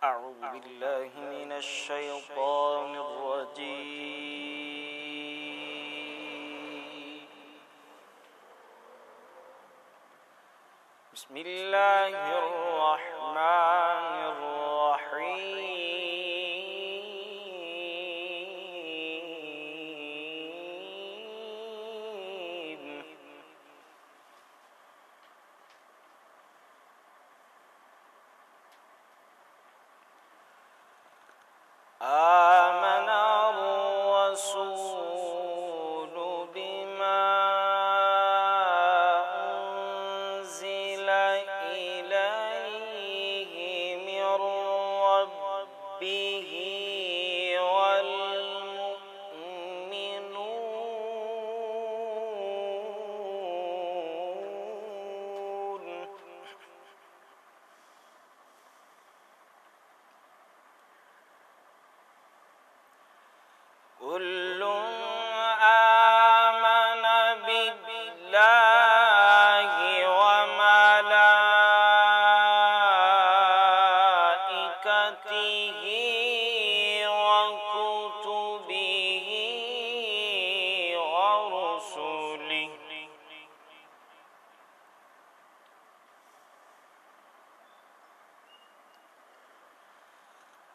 أعوذ بالله من الشيطان الرجيم. بسم الله الرحمن الرحيم. آمن الرسول بما أنزل إليه من ربه والمؤمنون كل آمن بالله وملائكته وكتبه ورسله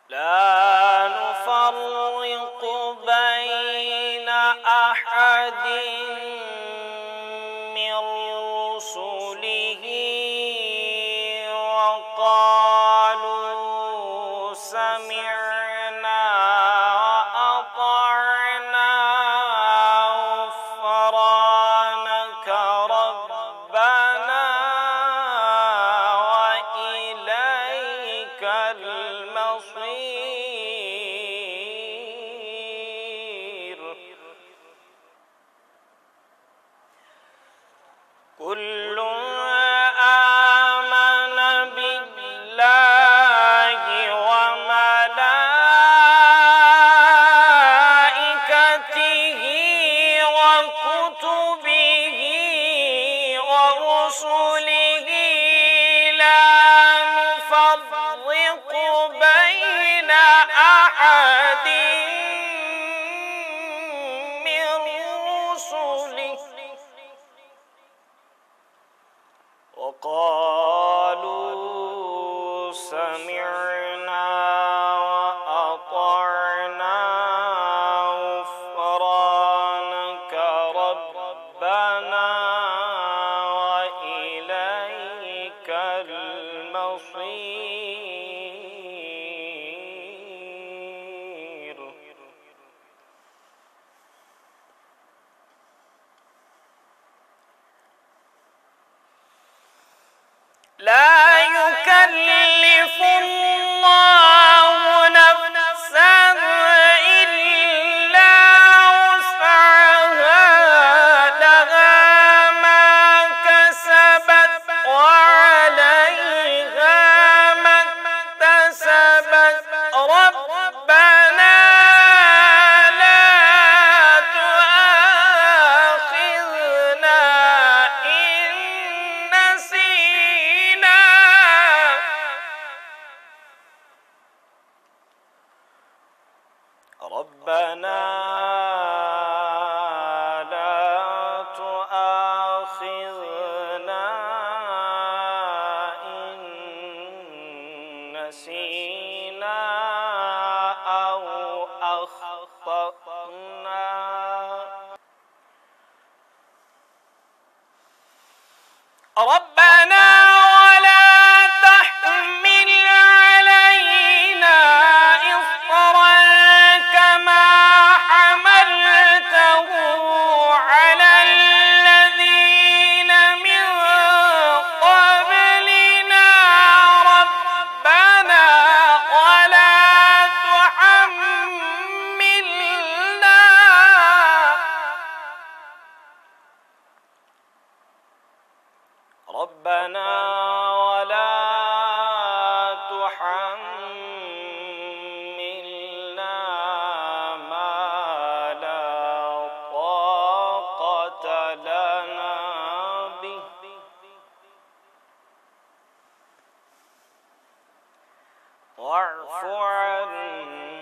لا نفرق بين أحد من رسله وقالوا سمعنا وأطعنا غفرانك ربنا وإليك المصير. كل آمن بالله وملائكته وكتبه ورسله لا نفرق بين أحد من رسله وقالوا سمعنا وأطعنا غفرانك ربنا وإليك المصير. لا يكلف الله نفسا إلا وسعها لها ما كسبت وعليها ما اكتسبت ربنا لا تؤاخذنا إن نسينا ربنا لا تؤاخذنا إن نسينا أو أخطأنا ربنا ولا تحمل علينا إصرا كما حملته على الذين من قبلنا ربنا ولا تحملنا ربنا ولا تحملنا ما لا طاقة لنا به واعف عنا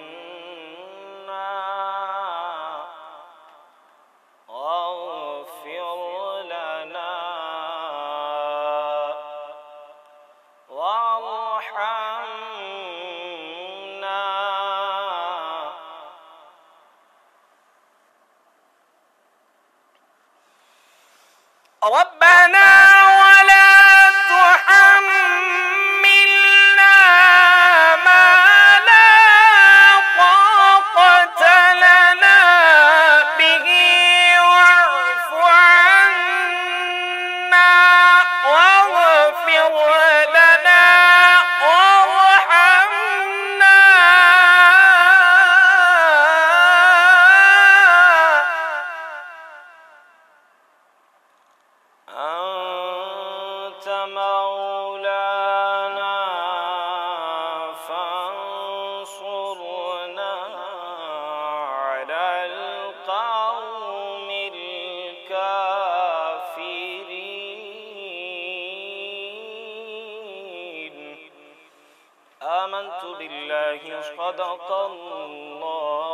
واغفر لنا وارحمنا ربنا ولا تحملنا ما لا طاقة لنا به واعف عنا واغفر لنا وارحمنا أنت مولانا فانصرنا على القوم الكافرين. آمنت بالله صدق الله